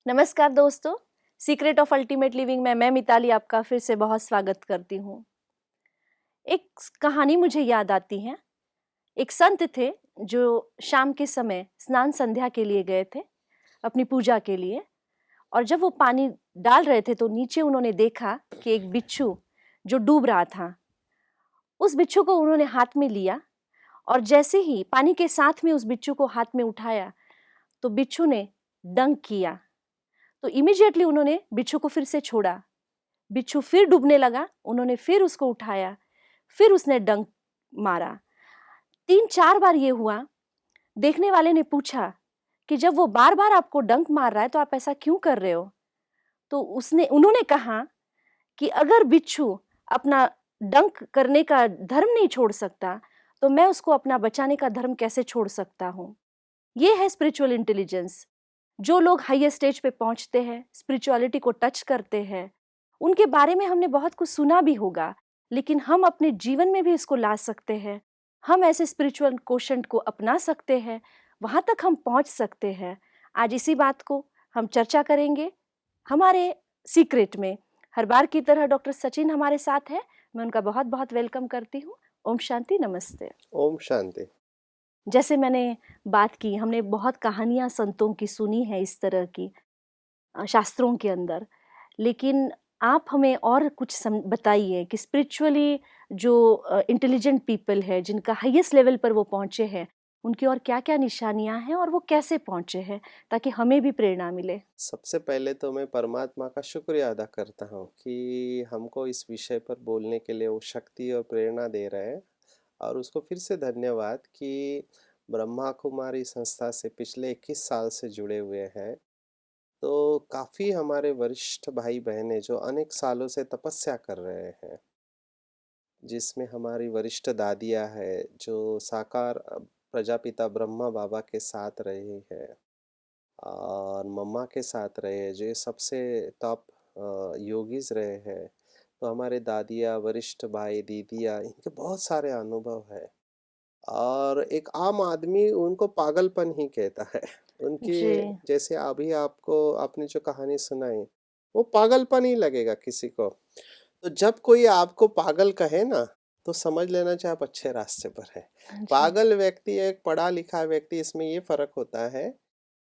नमस्कार दोस्तों, secret of ultimate living में मैं मिताली आपका फिर से बहुत स्वागत करती हूँ। एक कहानी मुझे याद आती है। एक संत थे जो शाम के समय स्नान संध्या के लिए गए थे अपनी पूजा के लिए, और जब वो पानी डाल रहे थे तो नीचे उन्होंने देखा कि एक बिच्छू जो डूब रहा था। उस बिच्छू को उन्होंने हाथ में लिया और जैसे ही पानी के साथ में उस बिच्छू को हाथ में उठाया तो बिच्छू ने डंक किया। तो इमीडिएटली उन्होंने बिच्छू को फिर से छोड़ा। बिच्छू फिर डूबने लगा, उन्होंने फिर उसको उठाया, फिर उसने डंक मारा। 3-4 बार ये हुआ। देखने वाले ने पूछा कि जब वो बार-बार आपको डंक मार रहा है तो आप ऐसा क्यों कर रहे हो? तो उन्होंने कहा कि अगर बिच्छू अपना डंक करने का धर्म नहीं छोड़ सकता, तो मैं उसको अपना बचाने का धर्म कैसे छोड़ सकता हूँ? ये है स्पिरिचुअल इंटेलिजेंस। जो लोग हाईएस्ट स्टेज पे पहुंचते हैं, स्पिरिचुअलिटी को टच करते हैं, उनके बारे में हमने बहुत कुछ सुना भी होगा, लेकिन हम अपने जीवन में भी इसको ला सकते हैं। हम ऐसे स्पिरिचुअल क्वोशंट को अपना सकते हैं, वहां तक हम पहुंच सकते हैं। आज इसी बात को हम चर्चा करेंगे हमारे सीक्रेट में। हर बार की तरह डॉक्टर सचिन हमारे साथ है। मैं उनका बहुत बहुत वेलकम करती हूँ। ओम शांति, नमस्ते। ओम शांति। जैसे मैंने बात की, हमने बहुत कहानियां संतों की सुनी है इस तरह की शास्त्रों के अंदर, लेकिन आप हमें और कुछ बताइए कि स्पिरिचुअली जो इंटेलिजेंट पीपल है, जिनका हाईएस्ट लेवल पर वो पहुंचे हैं, उनकी और क्या-क्या निशानियां हैं और वो कैसे पहुंचे हैं, ताकि हमें भी प्रेरणा मिले। सबसे पहले तो मैं परमात्मा का शुक्रिया अदा करता हूँ कि हमको इस विषय पर बोलने के लिए वो शक्ति और प्रेरणा दे रहे हैं, और उसको फिर से धन्यवाद कि ब्रह्मा कुमारी संस्था से पिछले 21 साल से जुड़े हुए हैं। तो काफ़ी हमारे वरिष्ठ भाई बहनें जो अनेक सालों से तपस्या कर रहे हैं, जिसमें हमारी वरिष्ठ दादियाँ है जो साकार प्रजापिता ब्रह्मा बाबा के साथ रहे हैं, और मम्मा के साथ रहे जो ये सबसे टॉप योगीज रहे हैं। तो हमारे दादिया, वरिष्ठ भाई, दीदिया, इनके बहुत सारे अनुभव है, और एक आम आदमी उनको पागलपन ही कहता है। उनकी, जी। जैसे अभी आपको आपने जो कहानी सुनाई, वो पागलपन ही लगेगा किसी को। तो जब कोई आपको पागल कहे ना, तो समझ लेना चाहिए आप अच्छे रास्ते पर है। जी। पागल व्यक्ति एक पढ़ा लिखा व्यक्ति, इसमें ये फर्क होता है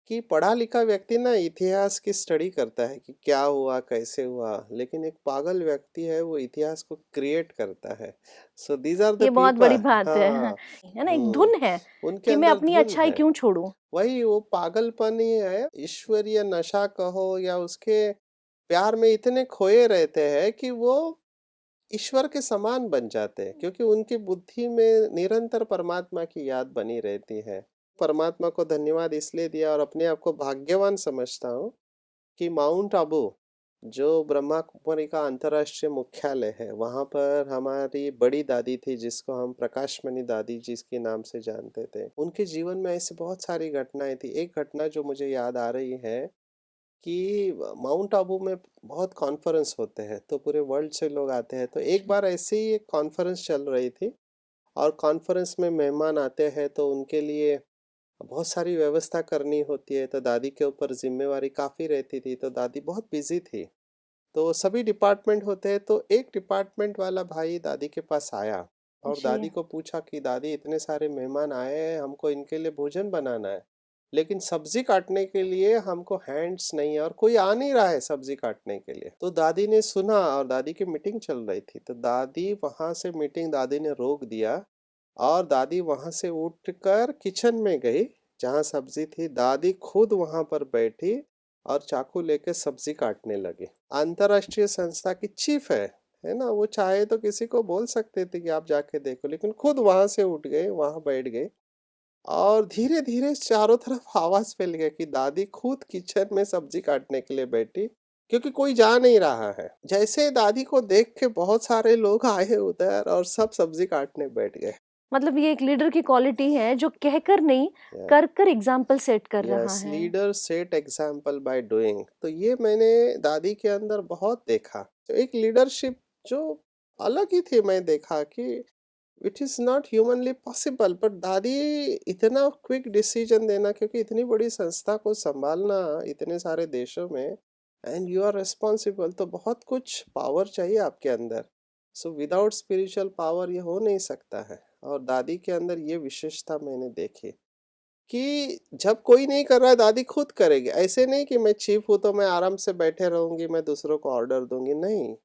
कि पढ़ा लिखा व्यक्ति ना इतिहास की स्टडी करता है कि क्या हुआ, कैसे हुआ, लेकिन एक पागल व्यक्ति है वो इतिहास को क्रिएट करता है। सो दीज आर द ये बहुत बड़ी पीपल। बात है। हाँ। है ना, एक धुन है उनके कि मैं अंदर अपनी धुन अच्छाई है। क्यों छोड़ूं। वही वो पागलपन ही है, ईश्वरीय नशा कहो या उसके प्यार में इतने खोए रहते हैं कि वो ईश्वर के समान बन जाते हैं, क्योंकि उनकी बुद्धि में निरंतर परमात्मा की याद बनी रहती है। परमात्मा को धन्यवाद इसलिए दिया और अपने आप को भाग्यवान समझता हूँ कि माउंट आबू, जो ब्रह्मा कुमारी का अंतर्राष्ट्रीय मुख्यालय है, वहाँ पर हमारी बड़ी दादी थी जिसको हम प्रकाशमणि दादी जिसके नाम से जानते थे। उनके जीवन में ऐसी बहुत सारी घटनाएं थी। एक घटना जो मुझे याद आ रही है कि माउंट आबू में बहुत कॉन्फ्रेंस होते हैं, तो पूरे वर्ल्ड से लोग आते हैं। तो एक बार ऐसे ही एक कॉन्फ्रेंस चल रही थी, और कॉन्फ्रेंस में मेहमान आते हैं तो उनके लिए बहुत सारी व्यवस्था करनी होती है। तो दादी के ऊपर जिम्मेवारी काफ़ी रहती थी, तो दादी बहुत बिजी थी। तो सभी डिपार्टमेंट होते हैं, तो एक डिपार्टमेंट वाला भाई दादी के पास आया और जी। दादी को पूछा कि दादी, इतने सारे मेहमान आए हैं, हमको इनके लिए भोजन बनाना है, लेकिन सब्जी काटने के लिए हमको हैंड्स नहीं है और कोई आ नहीं रहा है सब्जी काटने के लिए। तो दादी ने सुना, और दादी की मीटिंग चल रही थी, तो दादी वहां से मीटिंग दादी ने रोक दिया, और दादी वहां से उठकर किचन में गई जहाँ सब्जी थी। दादी खुद वहां पर बैठी और चाकू लेके सब्जी काटने लगी। अंतरराष्ट्रीय संस्था की चीफ है ना, वो चाहे तो किसी को बोल सकते थे कि आप जाके देखो, लेकिन खुद वहां से उठ गए, वहां बैठ गए, और धीरे धीरे चारों तरफ आवाज फैल गया कि दादी खुद किचन में सब्जी काटने के लिए बैठी, क्योंकि कोई जा नहीं रहा है। जैसे दादी को देख के बहुत सारे लोग आए उधर और सब सब्जी काटने बैठ गए। मतलब ये एक लीडर की क्वालिटी है जो कहकर नहीं, कर कर एग्जाम्पल सेट कर रहा यस, है। Leader set example by doing. तो ये मैंने दादी के अंदर बहुत देखा। तो एक लीडरशिप जो अलग ही थी, मैं देखा कि it is not humanly possible, पर दादी इतना क्विक डिसीजन देना, क्योंकि इतनी बड़ी संस्था को संभालना इतने सारे देशों में, एंड यू आर रिस्पॉन्सिबल, तो बहुत कुछ पावर चाहिए आपके अंदर। सो विदाउट स्पिरिचुअल पावर ये हो नहीं सकता है। और दादी के अंदर ये विशेषता मैंने देखी कि जब कोई नहीं कर रहा है दादी खुद करेगी। ऐसे नहीं कि मैं चीफ हूँ तो मैं आराम से बैठे रहूंगी, मैं दूसरों को ऑर्डर दूंगी, नहीं।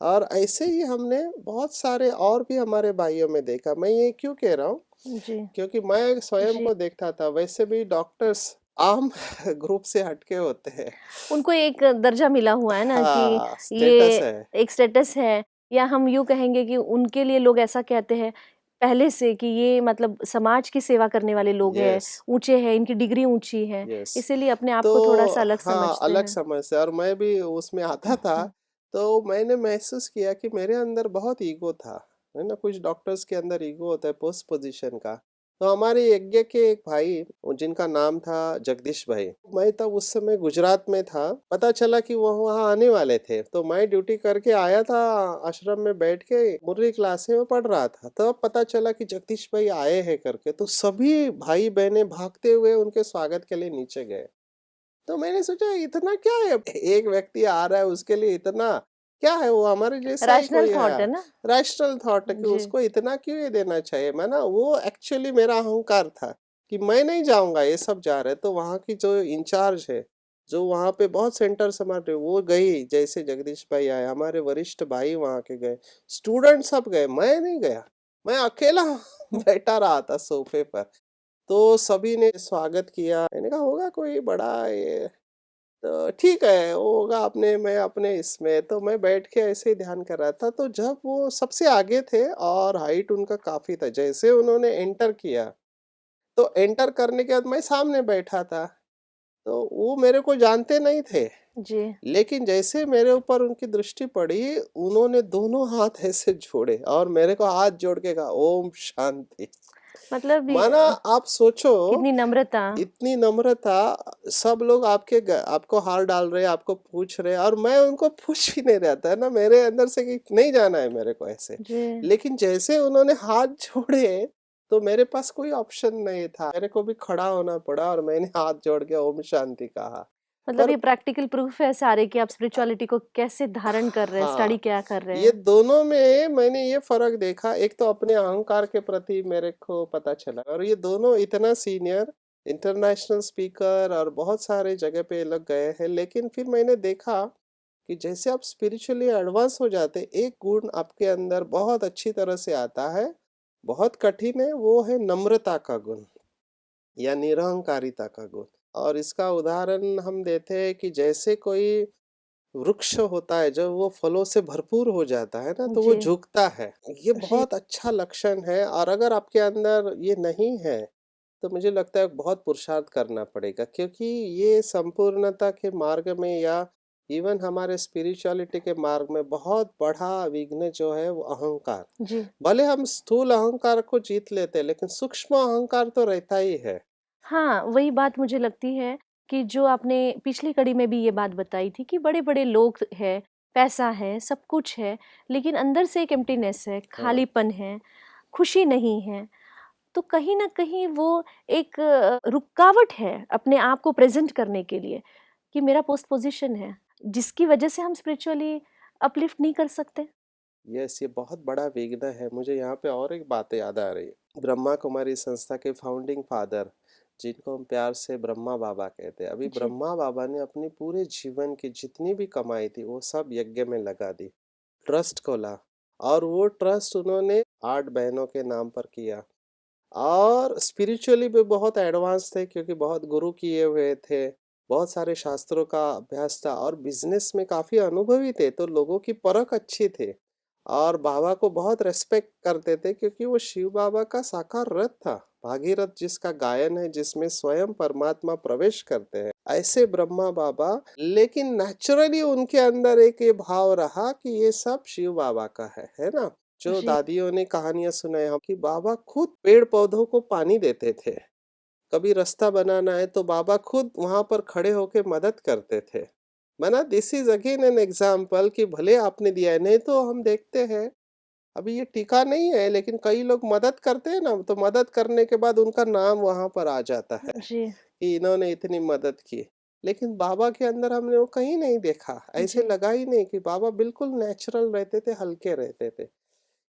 और ऐसे ही हमने बहुत सारे और भी हमारे भाइयों में देखा। मैं ये क्यों कह रहा हूँ, जी, क्योंकि मैं स्वयं जी। को देखता था। वैसे भी डॉक्टर्स आम ग्रुप से हटके होते हैं। उनको एक दर्जा मिला हुआ है ना कि हाँ, स्टेटस ये है। एक स्टेटस है, या हम यूँ कहेंगे कि उनके लिए लोग ऐसा कहते हैं पहले से कि ये मतलब समाज की सेवा करने वाले लोग हैं, यस, ऊँचे हैं, इनकी डिग्री ऊँची है, यस। इसीलिए अपने आप तो को थोड़ा-सा अलग हाँ, समझते अलग हैं। समझ से, और मैं भी उसमें आता था। तो मैंने महसूस किया कि मेरे अंदर बहुत ईगो था, है ना। कुछ डॉक्टर्स के अंदर ईगो होता है पोस्ट पोजीशन का। तो हमारे यज्ञ के एक भाई, जिनका नाम था जगदीश भाई, मैं तब उस समय गुजरात में था। पता चला कि वो वहाँ आने वाले थे, तो मैं ड्यूटी करके आया था। आश्रम में बैठ के मुरली क्लास में पढ़ रहा था, तब पता चला कि जगदीश भाई आए हैं करके। तो सभी भाई बहनें भागते हुए उनके स्वागत के लिए नीचे गए। तो मैंने सोचा इतना क्या है, एक व्यक्ति आ रहा है उसके लिए इतना क्या है, वो हमारे जैसा ही रैशनल कोई थॉट है। है ना? रैशनल थॉट है कि जी, उसको इतना क्यों ये देना चाहिए। मैं ना, वो एक्चुअली मेरा अहंकार था कि मैं नहीं जाऊंगा, ये सब जा रहे। तो वहाँ की जो इंचार्ज है, जो वहाँ पे बहुत सेंटर संभाल रहे, वो गई। जैसे जगदीश भाई आए, हमारे वरिष्ठ भाई वहाँ के गए, स्टूडेंट सब गए, मैं नहीं गया। मैं अकेला बैठा रहा था सोफे पर। तो सभी ने स्वागत किया। मैंने कहा होगा कोई बड़ा ये, तो ठीक है वो होगा अपने मैं अपने इसमें। तो मैं बैठ के ऐसे ही ध्यान कर रहा था। तो जब वो सबसे आगे थे और हाइट उनका काफी था, जैसे उन्होंने एंटर किया, तो एंटर करने के बाद मैं सामने बैठा था। तो वो मेरे को जानते नहीं थे, जी। लेकिन जैसे मेरे ऊपर उनकी दृष्टि पड़ी, उन्होंने दोनों हाथ ऐसे जोड़े और मेरे को हाथ जोड़ के कहा ओम शांति। मतलब माना, आप सोचो, कितनी नम्रता। इतनी नम्रता। सब लोग आपको हार डाल रहे हैं, आपको पूछ रहे हैं, और मैं उनको पूछ भी नहीं रहा था ना, मेरे अंदर से कि नहीं जाना है मेरे को ऐसे। जी। लेकिन जैसे उन्होंने हाथ जोड़े, तो मेरे पास कोई ऑप्शन नहीं था, मेरे को भी खड़ा होना पड़ा और मैंने हाथ जोड़ के ओम शांति कहा। मतलब पर ये प्रैक्टिकल प्रूफ है सारे कि आप स्पिरिचुअलिटी को कैसे धारण कर रहे हैं, स्टडी हाँ, क्या कर रहे ये हैं। दोनों में मैंने ये फर्क देखा। एक तो अपने अहंकार के प्रति मेरे को पता चला, और ये दोनों इतना सीनियर इंटरनेशनल स्पीकर और बहुत सारे जगह पे लग गए हैं। लेकिन फिर मैंने देखा कि जैसे आप स्पिरिचुअली एडवांस हो जाते, एक गुण आपके अंदर बहुत अच्छी तरह से आता है, बहुत कठिन है, वो है नम्रता का गुण या निरहंकारिता का गुण। और इसका उदाहरण हम देते हैं कि जैसे कोई वृक्ष होता है, जब वो फलों से भरपूर हो जाता है ना, तो वो जी, झुकता है। ये जी। बहुत अच्छा लक्षण है। और अगर आपके अंदर ये नहीं है, तो मुझे लगता है बहुत पुरुषार्थ करना पड़ेगा, क्योंकि ये संपूर्णता के मार्ग में या इवन हमारे स्पिरिचुअलिटी के मार्ग में बहुत बड़ा विघ्न जो है वो अहंकार। जी। भले हम स्थूल अहंकार को जीत लेते हैं, लेकिन सूक्ष्म अहंकार तो रहता ही है। हाँ, वही बात मुझे लगती है कि जो आपने पिछली कड़ी में भी ये बात बताई थी कि बड़े-बड़े लोग हैं, पैसा है, सब कुछ है, लेकिन अंदर से एक एम्प्टीनेस है, हाँ, खालीपन है, खुशी नहीं है। तो कहीं न कहीं वो एक रुकावट है अपने आप को प्रेज़ेंट करने के लिए कि मेरा पोस्ट पोज़ीशन है, जिसकी वजह से हम स्पिरिचुअली अपलिफ्ट नहीं कर सकते। यस, ये बहुत बड़ा विघ्न है। मुझे यहाँ पे और एक बात याद आ रही है। ब्रह्मा कुमारी संस्था के फाउंडिंग फादर, जिनको हम प्यार से ब्रह्मा बाबा कहते हैं, अभी जी, ब्रह्मा बाबा ने अपनी पूरे जीवन की जितनी भी कमाई थी वो सब यज्ञ में लगा दी, ट्रस्ट खोला। और वो ट्रस्ट उन्होंने 8 बहनों के नाम पर किया। और स्पिरिचुअली भी बहुत एडवांस थे, क्योंकि बहुत गुरु किए हुए थे, बहुत सारे शास्त्रों का अभ्यास था, और बिजनेस में काफी अनुभवी थे, तो लोगों की परख अच्छी थी। और बाबा को बहुत रेस्पेक्ट करते थे, क्योंकि वो शिव बाबा का साकार रथ था, भागीरथ जिसका गायन है, जिसमें स्वयं परमात्मा प्रवेश करते हैं, ऐसे ब्रह्मा बाबा। लेकिन नेचुरली उनके अंदर एक ये भाव रहा कि ये सब शिव बाबा का है ना। जो जी, दादियों ने कहानियां सुनाई हम कि बाबा खुद पेड़ पौधों को पानी देते थे। कभी रास्ता बनाना है तो बाबा खुद वहां पर खड़े होके मदद करते थे। माना this is again an example कि भले आपने दिया है, नहीं तो हम देखते हैं अभी ये टीका नहीं है, लेकिन कई लोग मदद करते हैं ना, तो मदद करने के बाद उनका नाम वहां पर आ जाता है जी, कि इन्होंने इतनी मदद की। लेकिन बाबा के अंदर हमने वो कहीं नहीं देखा, ऐसे जी। लगा ही नहीं कि बाबा बिल्कुल नेचुरल रहते थे, हल्के रहते थे।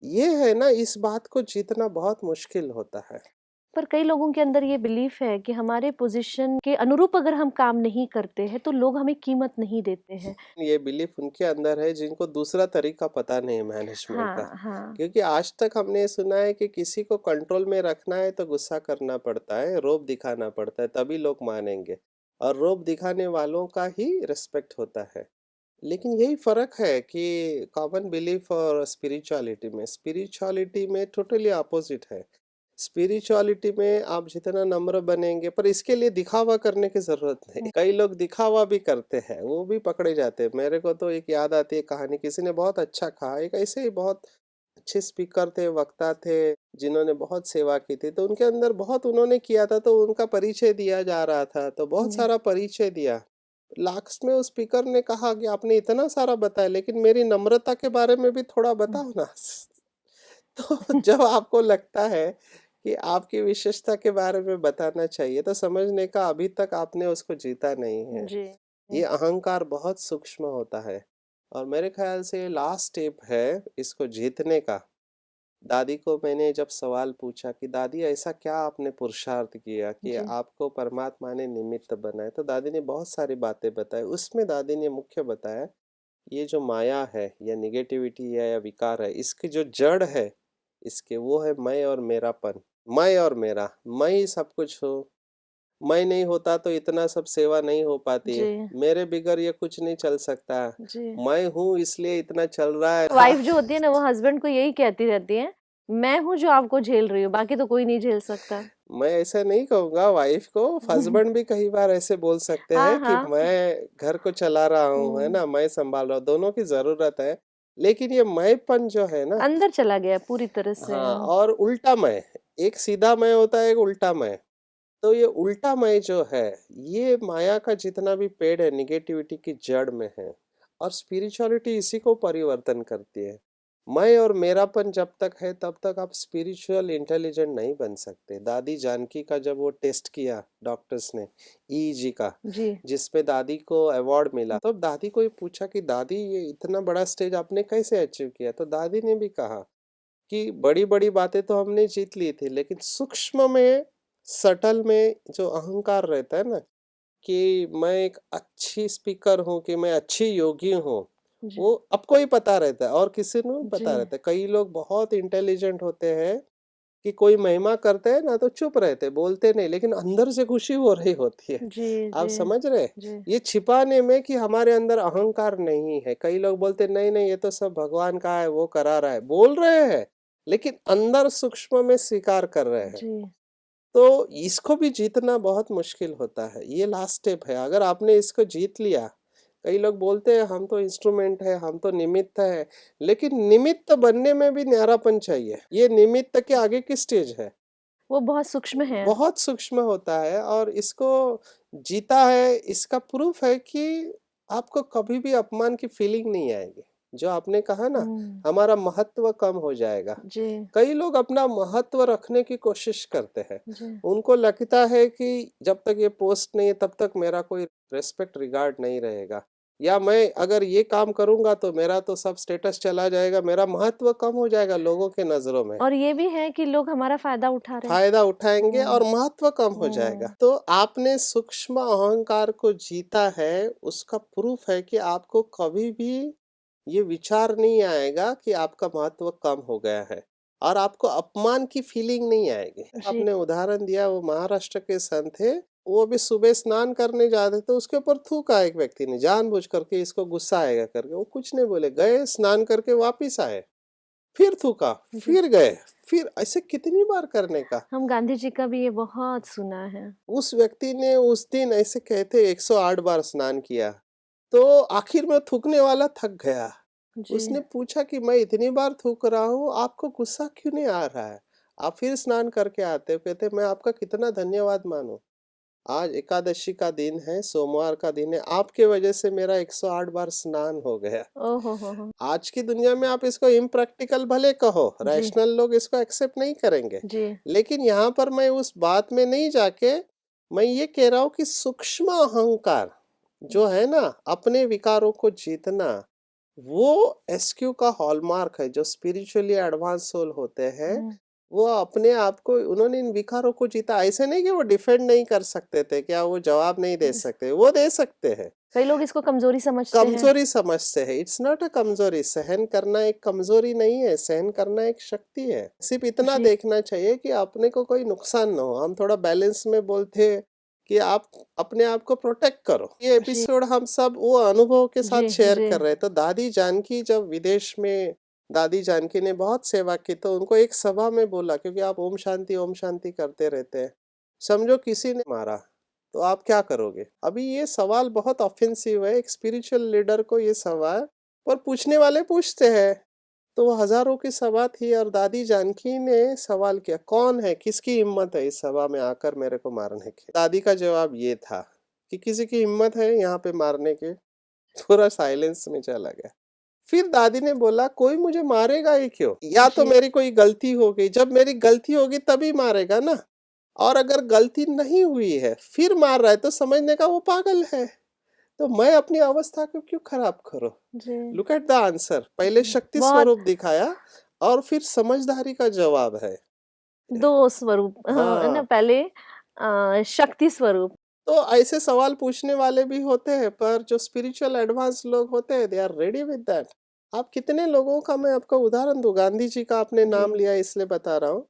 ये है ना, इस बात को जीतना बहुत मुश्किल होता है। पर कई लोगों के अंदर ये बिलीफ है कि हमारे पोज़ीशन के अनुरूप अगर हम काम नहीं करते हैं, तो लोग हमें कीमत नहीं देते हैं। ये बिलीफ उनके अंदर है जिनको दूसरा तरीका पता नहीं है मैनेजमेंट का। हाँ, हाँ। क्योंकि आज तक हमने सुना है कि किसी को कंट्रोल में रखना है तो गुस्सा करना पड़ता है, रोब दिखाना पड़ता है, तभी लोग मानेंगे, और रोब दिखाने वालों का ही रिस्पेक्ट होता है। लेकिन यही फर्क है कि कॉमन बिलीफ और स्पिरिचुअलिटी में टोटली अपोजिट है। स्पिरिचुअलिटी में आप जितना नम्र बनेंगे, पर इसके लिए दिखावा करने की जरूरत नहीं। हुँ, कई लोग दिखावा भी करते हैं, वो भी पकड़े जाते हैं। मेरे को तो एक याद आती है कहानी, किसी ने बहुत अच्छा कहा, एक ऐसे ही बहुत अच्छे स्पीकर थे, वक्ता थे, जिन्होंने बहुत सेवा की थी, तो उनके अंदर बहुत उन्होंने किया था, तो उनका परिचय दिया जा रहा था, तो बहुत जी। सारा परिचय दिया। लास्ट में उस स्पीकर ने कहा कि आपने इतना सारा बताया, लेकिन मेरी नम्रता के बारे में भी थोड़ा हुँ। बताओ ना। तो जब आपको लगता है कि आपकी विशेषता के बारे में बताना चाहिए, तो समझने का अभी तक आपने उसको जीता नहीं है। जी, ये जी, अहंकार बहुत सूक्ष्म होता है, और मेरे ख्याल से लास्ट स्टेप है इसको जीतने का। दादी को मैंने जब सवाल पूछा कि दादी ऐसा क्या आपने पुरुषार्थ किया कि जी, आपको परमात्मा ने निमित्त बनाया, तो दादी ने बहुत सारी बातें बताई। उसमें दादी ने मुख्य बताया, ये जो माया है या निगेटिविटी है या विकार है, इसकी जो जड़ है, इसके वो है मैं और मेरापन। मैं और मेरा, मैं ही सब कुछ हूँ। मैं नहीं होता तो इतना सब सेवा नहीं हो पाती जी, है, मेरे बिगर ये कुछ नहीं चल सकता। जी। मैं हूँ इसलिए इतना चल रहा है। हाँ। वाइफ जो होती है ना, वो हस्बैंड को यही कहती रहती है, मैं हूँ जो आपको झेल रही हूँ, बाकी तो कोई नहीं झेल सकता। मैं ऐसा नहीं कहूंगा वाइफ को, हस्बैंड भी कई बार ऐसे बोल सकते हाँ, हैं कि हाँ। मैं घर को चला रहा हूँ, है हुँ, ना, मैं संभाल रहा हूँ, दोनों की जरूरत है। लेकिन ये मैंपन जो है ना, अंदर चला गया पूरी तरह से। हाँ, और उल्टा मैं, एक सीधा मैं होता है, एक उल्टा मैं। तो ये उल्टा मैं जो है, ये माया का जितना भी पेड़ है, निगेटिविटी की जड़ में है। और स्पिरिचुअलिटी इसी को परिवर्तन करती है। मैं और मेरापन जब तक है, तब तक आप स्पिरिचुअल इंटेलिजेंट नहीं बन सकते। दादी जानकी का जब वो टेस्ट किया डॉक्टर्स ने, ईईजी का, जी। जिसपे दादी को अवार्ड मिला, तो दादी को ये पूछा कि दादी ये इतना बड़ा स्टेज आपने कैसे अचीव किया, तो दादी ने भी कहा कि बड़ी-बड़ी बातें तो हमने जीत ली थी, लेकिन सूक्ष्म में, सटल में जो अहंकार रहता है ना, कि मैं एक अच्छी स्पीकर हूँ, कि मैं अच्छी योगी हूँ, जी, वो आपको ही पता रहता है और किसी को नहीं जी, पता रहता है। कई लोग बहुत इंटेलिजेंट होते हैं कि कोई महिमा करते हैं ना, तो चुप रहते, बोलते नहीं, लेकिन अंदर से खुशी हो रही होती है। जी, आप जी, समझ रहे? जी, ये छिपाने में कि हमारे अंदर अहंकार नहीं है। कई लोग बोलते नहीं नहीं, ये तो सब भगवान का है, वो करा रहा है, बोल रहे हैं, लेकिन अंदर सूक्ष्म में स्वीकार कर रहे हैं। जी। तो इसको भी जीतना बहुत मुश्किल होता है। ये लास्ट स्टेप है, अगर आपने इसको जीत लिया। कई लोग बोलते हैं हम तो इंस्ट्रूमेंट है, हम तो निमित्त है, लेकिन निमित्त बनने में भी न्यारापन चाहिए। ये निमित्त के आगे की स्टेज है, वो बहुत सूक्ष्म है। बहुत सूक्ष्म होता है, और इसको जीता है, इसका प्रूफ है कि आपको कभी भी अपमान की फीलिंग नहीं आएगी। जो आपने कहा ना, हुँ, हमारा महत्व कम हो जाएगा। जी, कई लोग अपना महत्व रखने की कोशिश करते हैं। जी। उनको लगता है कि जब तक ये पोस्ट नहीं है, तब तक मेरा कोई रिस्पेक्ट रिगार्ड नहीं रहेगा, या मैं अगर ये काम करूंगा तो मेरा तो सब स्टेटस चला जाएगा, मेरा महत्व कम हो जाएगा लोगों के नजरों में। और ये भी है कि लोग हमारा फ़ायदा उठा रहे हैं। फायदा उठाएंगे और हुँ, महत्व कम हो जाएगा। हुँ, तो आपने सूक्ष्म अहंकार को जीता है, उसका प्रूफ है कि आपको कभी भी ये विचार नहीं आएगा कि आपका महत्व कम हो गया है, और आपको अपमान की फीलिंग नहीं आएगी। जी। आपने उदाहरण दिया, वो महाराष्ट्र के संत थे, वो भी सुबह स्नान करने जाते थे, उसके ऊपर थूका एक व्यक्ति ने, जानबूझ करके, इसको गुस्सा आएगा करके, वो कुछ नहीं बोले, गए स्नान करके वापिस आए, फिर थूका, जी, फिर गए, फिर ऐसे कितनी बार करने का। हम गांधी जी का भी ये बहुत सुना है। उस व्यक्ति ने उस दिन ऐसे कहते 108 बार स्नान किया, तो आखिर में थूकने वाला थक गया। जी, उसने पूछा कि मैं इतनी बार थूक रहा हूँ, आपको गुस्सा क्यों नहीं आ रहा है? आप फिर स्नान करके आते हो, कहते मैं आपका कितना धन्यवाद मानूं। आज एकादशी का दिन है, सोमवार का दिन है, आपके वजह से मेरा 108 बार स्नान हो गया। हो। आज की दुनिया में आप इसको इम्प्रैक्टिकल भले कहो, जी, रैशनल लोग इसको एक्सेप्ट नहीं करेंगे, जी। लेकिन यहाँ पर मैं उस बात में नहीं जाके मैं ये कह रहा हूँ कि सूक्ष्म अहंकार जो है ना, अपने विकारों को जीतना, वो एसक्यू का हॉलमार्क है। जो स्पिरिचुअली एडवांस सोल होते हैं, हुँ, वो अपने आप को, उन्होंने इन विकारों को जीता। ऐसे नहीं कि वो डिफेंड नहीं कर सकते थे, क्या वो जवाब नहीं दे इस सकते, वो दे सकते हैं। कई लोग इसको कमज़ोरी समझते हैं। कमजोरी समझते हैं, इट्स नॉट अ कमजोरी। सहन करना एक कमजोरी नहीं है, सहन करना एक शक्ति है। सिर्फ इतना जी, देखना चाहिए कि अपने को कोई नुकसान ना हो। हम थोड़ा बैलेंस में बोलते हैं कि आप अपने आप को प्रोटेक्ट करो। ये जी, एपिसोड हम सब वो अनुभव के जी, साथ शेयर जी। कर रहे हैं। तो दादी जानकी जब विदेश में, दादी जानकी ने बहुत सेवा की, तो उनको एक सभा में बोला, क्योंकि आप ओम शांति करते रहते हैं, समझो किसी ने मारा तो आप क्या करोगे। अभी ये सवाल बहुत ऑफेंसिव है, एक स्पिरिचुअल लीडर को ये सवाल, पर पूछने वाले पूछते हैं। तो वो हजारों की सभा थी और दादी जानकी ने सवाल किया, कौन है, किसकी हिम्मत है इस सभा में आकर मेरे को मारने की। दादी का जवाब ये था कि किसी की हिम्मत है यहाँ पे मारने के। पूरा साइलेंस में चला गया। फिर दादी ने बोला, कोई मुझे मारेगा ही क्यों, या तो जी, मेरी कोई गलती हो गई, जब मेरी गलती होगी तभी मारेगा ना। और अगर गलती नहीं हुई है फिर मार रहा है, तो समझने का वो पागल है। तो मैं अपनी अवस्था को क्यों खराब करूं। जी। लुक एट द आंसर, पहले शक्ति बहुत स्वरूप दिखाया और फिर समझदारी का जवाब है। 2 स्वरूप है ना हाँ, पहले शक्ति स्वरूप। तो ऐसे सवाल पूछने वाले भी होते हैं, पर जो स्पिरिचुअल एडवांस लोग होते हैं, they are ready with that. आप कितने लोगों का, मैं आपको उदाहरण दूं, गांधी जी का आपने जी, नाम लिया इसलिए बता रहा हूँ।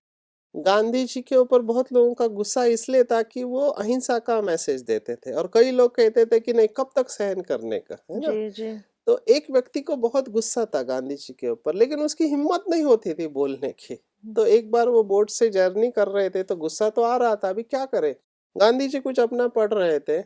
गांधी जी के ऊपर बहुत लोगों का गुस्सा इसलिए था कि वो अहिंसा का मैसेज देते थे, और कई लोग कहते थे कि नहीं, कब तक सहन करने का, है ना। जी, जी। तो एक व्यक्ति को बहुत गुस्सा था गांधी जी के ऊपर, लेकिन उसकी हिम्मत नहीं होती थी बोलने की। हुँ, तो एक बार वो बोट से जर्नी कर रहे थे, तो गुस्सा तो आ रहा था, अभी क्या करे। गांधी जी कुछ अपना पढ़ रहे थे,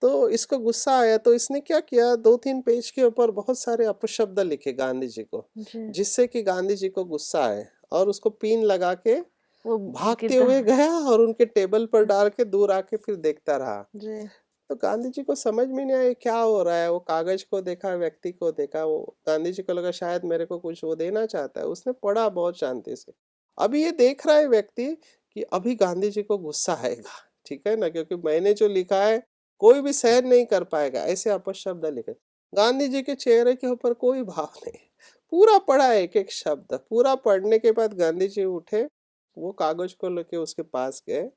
तो इसको गुस्सा आया, तो इसने क्या किया, 2-3 पेज के ऊपर बहुत सारे अपशब्द लिखे गांधी जी को, जी, जिससे कि गांधी जी को गुस्सा आए, और उसको पिन लगा के वो भागते गिरता हुए गया और उनके टेबल पर डाल के दूर आके फिर देखता रहा। जी, तो गांधी जी को समझ में नहीं आया क्या हो रहा है। वो कागज को देखा, व्यक्ति को देखा, वो गांधी जी को लगा शायद मेरे को कुछ वो देना चाहता है। उसने पढ़ा बहुत शांति से। अभी ये देख रहा है व्यक्ति कि अभी गांधी जी को गुस्सा आएगा, ठीक है ना, क्योंकि मैंने जो लिखा है कोई भी सहन नहीं कर पाएगा, ऐसे अपशब्द लिखे। गांधी जी के चेहरे के ऊपर कोई भाव नहीं, पूरा पढ़ा एक एक शब्द। पूरा पढ़ने के बाद गांधी जी उठे, वो कागज को लेके उसके पास गए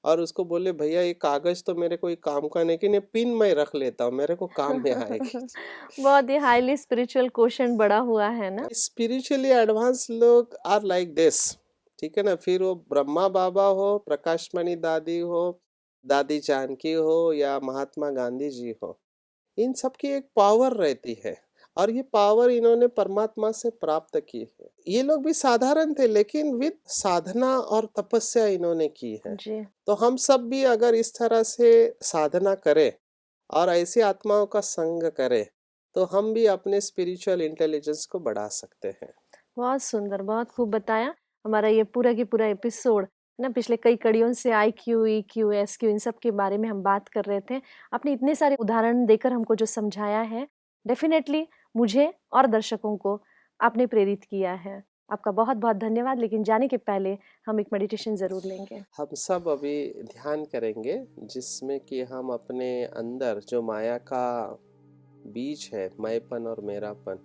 और उसको बोले, भैया ये कागज तो मेरे कोई काम का नहीं, लेकिन ये पिन मैं रख लेता हूँ, मेरे को काम में आएगी। बहुत ही हाईली स्पिरिचुअल क्वेश्चन बड़ा हुआ है ना? स्पिरिचुअली एडवांस लोग आर लाइक दिस, ठीक है ना। फिर वो ब्रह्मा बाबा हो, प्रकाश मणि दादी हो, दादी जानकी हो, या महात्मा गांधी जी हो, इन सब की एक पावर रहती है, और ये पावर इन्होंने परमात्मा से प्राप्त की है। ये लोग भी साधारण थे, लेकिन विद साधना और तपस्या इन्होंने की है। जी, तो हम सब भी अगर इस तरह से साधना करें और ऐसी आत्माओं का संग करें, तो हम भी अपने स्पिरिचुअल इंटेलिजेंस को बढ़ा सकते हैं। बहुत सुंदर, बहुत खूब बताया। हमारा ये पूरा की पूरा एपिसोड ना पिछले कई कड़ियों से आईक्यू, ईक्यू, एसक्यू इन सब के बारे में हम बात कर रहे थे। आपने इतने सारे उदाहरण देकर हमको जो समझाया है, डेफ़िनेटली मुझे और दर्शकों को आपने प्रेरित किया है। आपका बहुत-बहुत धन्यवाद। लेकिन जाने के पहले हम एक मेडिटेशन ज़रूर लेंगे। हम सब अभी ध्यान करेंगे, जिसमें कि हम अपने अंदर जो माया का बीज है, मैंपन और मेरापन,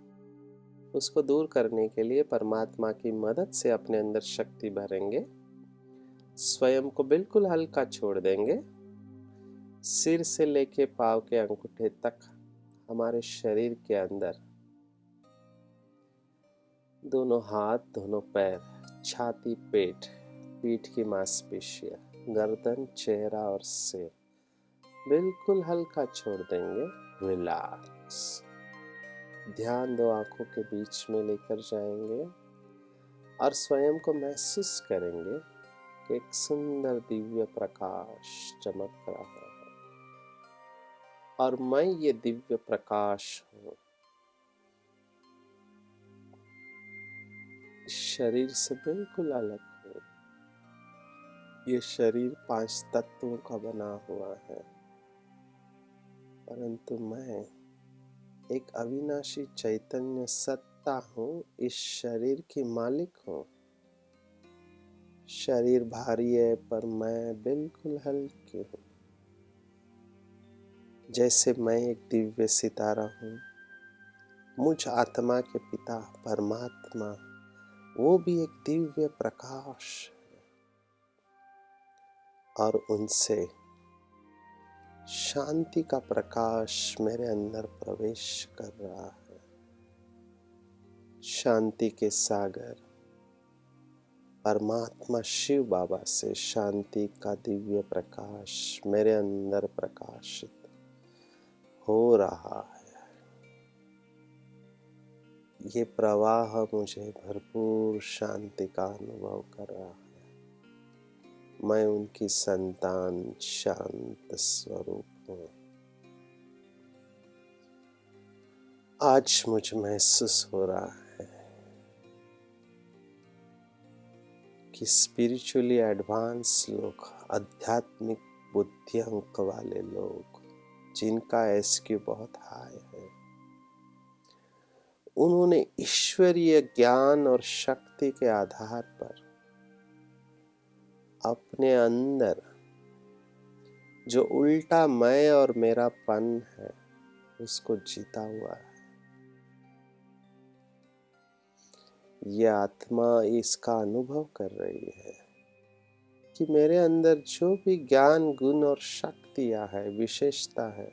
उसको दूर करने के लिए परमात्मा की मदद से अपने अंदर शक्ति भरेंगे। स्वयं को बिल्कुल हल्का छोड़ देंगे। सिर से लेके पाँव के अंगूठे तक हमारे शरीर के अंदर, दोनों हाथ, दोनों पैर, छाती, पेट, पीठ की मांसपेशियां, गर्दन, चेहरा और सिर बिल्कुल हल्का छोड़ देंगे। रिलैक्स। ध्यान दो आंखों के बीच में लेकर जाएंगे और स्वयं को महसूस करेंगे कि एक सुंदर दिव्य प्रकाश चमक रहा है, और मैं ये दिव्य प्रकाश हूँ। शरीर से बिल्कुल अलग हूँ। ये शरीर 5 तत्वों का बना हुआ है, परंतु मैं एक अविनाशी चैतन्य सत्ता हूँ, इस शरीर की मालिक हूँ। शरीर भारी है पर मैं बिल्कुल हल्की हूँ। जैसे मैं एक दिव्य सितारा हूँ, मुझ आत्मा के पिता परमात्मा वो भी एक दिव्य प्रकाश और उनसे शांति का प्रकाश मेरे अंदर प्रवेश कर रहा है। शांति के सागर परमात्मा शिव बाबा से शांति का दिव्य प्रकाश मेरे अंदर प्रकाशित हो रहा है। ये प्रवाह मुझे भरपूर शांति का अनुभव कर रहा है। मैं उनकी संतान शांत स्वरूप हूँ। आज मुझे महसूस हो रहा है कि स्पिरिचुअली एडवांस लोग, आध्यात्मिक बुद्धियांक वाले लोग, जिनका एसक्यू बहुत हाई है, उन्होंने ईश्वरीय ज्ञान और शक्ति के आधार पर अपने अंदर जो उल्टा मैं और मेरापन है उसको जीता हुआ है। ये आत्मा इसका अनुभव कर रही है कि मेरे अंदर जो भी ज्ञान, गुण और शक्तियां है, विशेषता है,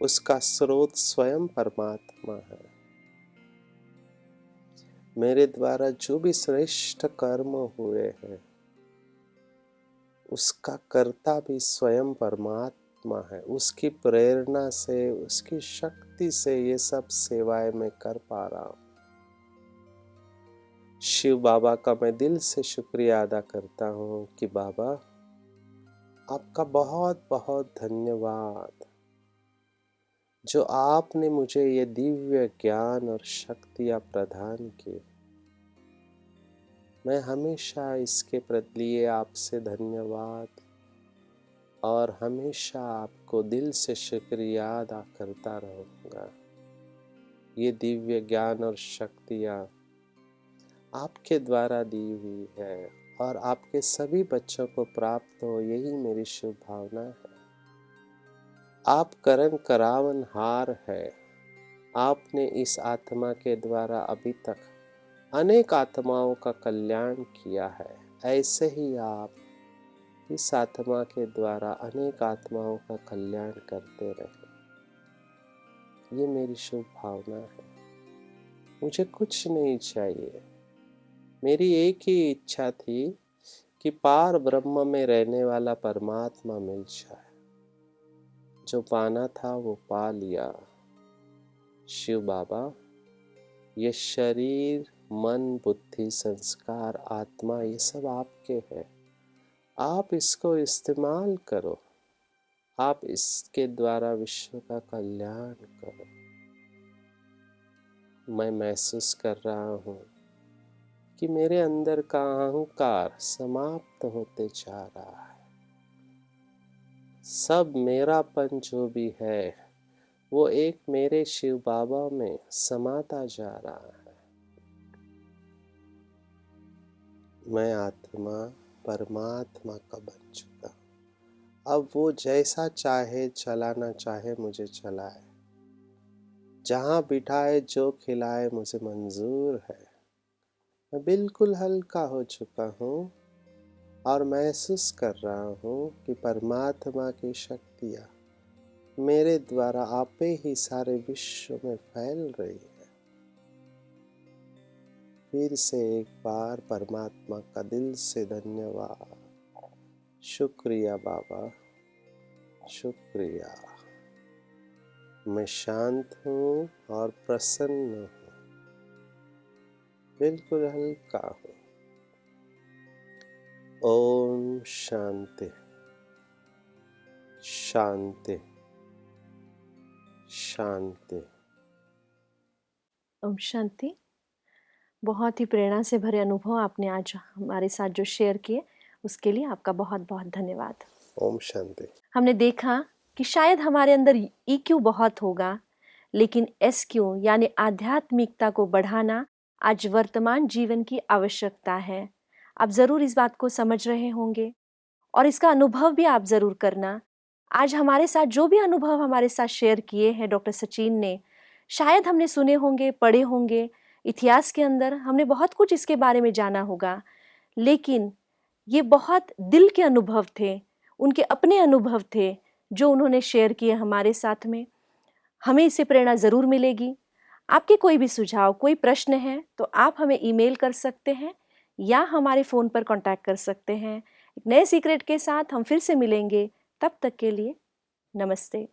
उसका स्रोत स्वयं परमात्मा है। मेरे द्वारा जो भी श्रेष्ठ कर्म हुए हैं उसका कर्ता भी स्वयं परमात्मा है। उसकी प्रेरणा से, उसकी शक्ति से ये सब सेवाएं मैं कर पा रहा हूँ। शिव बाबा का मैं दिल से शुक्रिया अदा करता हूँ कि बाबा आपका बहुत बहुत धन्यवाद, जो आपने मुझे ये दिव्य ज्ञान और शक्तियाँ प्रदान की। मैं हमेशा इसके लिए आपसे धन्यवाद और हमेशा आपको दिल से शुक्रिया अदा करता रहूँगा। ये दिव्य ज्ञान और शक्तियाँ आपके द्वारा दी हुई है और आपके सभी बच्चों को प्राप्त हो, यही मेरी शुभ भावना है। आप करण करावन हार है। आपने इस आत्मा के द्वारा अभी तक अनेक आत्माओं का कल्याण किया है। ऐसे ही आप इस आत्मा के द्वारा अनेक आत्माओं का कल्याण करते रहे। ये मेरी शुभ भावना है। मुझे कुछ नहीं चाहिए। मेरी एक ही इच्छा थी कि पार ब्रह्म में रहने वाला परमात्मा मिल जाए। जो पाना था वो पा लिया। शिव बाबा, ये शरीर, मन, बुद्धि, संस्कार, आत्मा, ये सब आपके हैं। आप इसको इस्तेमाल करो। आप इसके द्वारा विश्व का कल्याण करो। मैं महसूस कर रहा हूँ कि मेरे अंदर का अहंकार समाप्त होते जा रहा है। सब मेरापन जो भी है वो एक मेरे शिव बाबा में समाता जा रहा है। मैं आत्मा परमात्मा का बन चुका हूँ। अब वो जैसा चाहे, चलाना चाहे मुझे चलाए, जहाँ बिठाए, जो खिलाए, मुझे मंजूर है। मैं बिल्कुल हल्का हो चुका हूँ और महसूस कर रहा हूँ कि परमात्मा की शक्तियाँ मेरे द्वारा आपे ही सारे विश्व में फैल रही है। फिर से एक बार परमात्मा का दिल से धन्यवाद। शुक्रिया बाबा, शुक्रिया। मैं शांत हूँ और प्रसन्न हूँ, बिल्कुल हल्का हूँ। ओम शांति शांति शांति। ओम शांति। बहुत ही प्रेरणा से भरे अनुभव आपने आज हमारे साथ जो शेयर किए, उसके लिए आपका बहुत बहुत धन्यवाद। ओम शांति। हमने देखा कि शायद हमारे अंदर EQ बहुत होगा, लेकिन SQ यानी आध्यात्मिकता को बढ़ाना आज वर्तमान जीवन की आवश्यकता है। आप ज़रूर इस बात को समझ रहे होंगे और इसका अनुभव भी आप ज़रूर करना। आज हमारे साथ जो भी अनुभव हमारे साथ शेयर किए हैं डॉक्टर सचिन ने, शायद हमने सुने होंगे, पढ़े होंगे, इतिहास के अंदर हमने बहुत कुछ इसके बारे में जाना होगा, लेकिन ये बहुत दिल के अनुभव थे, उनके अपने अनुभव थे जो उन्होंने शेयर किए हमारे साथ में। हमें इससे प्रेरणा ज़रूर मिलेगी। आपके कोई भी सुझाव, कोई प्रश्न है तो आप हमें ईमेल कर सकते हैं या हमारे फ़ोन पर कांटेक्ट कर सकते हैं। एक नए सीक्रेट के साथ हम फिर से मिलेंगे, तब तक के लिए नमस्ते।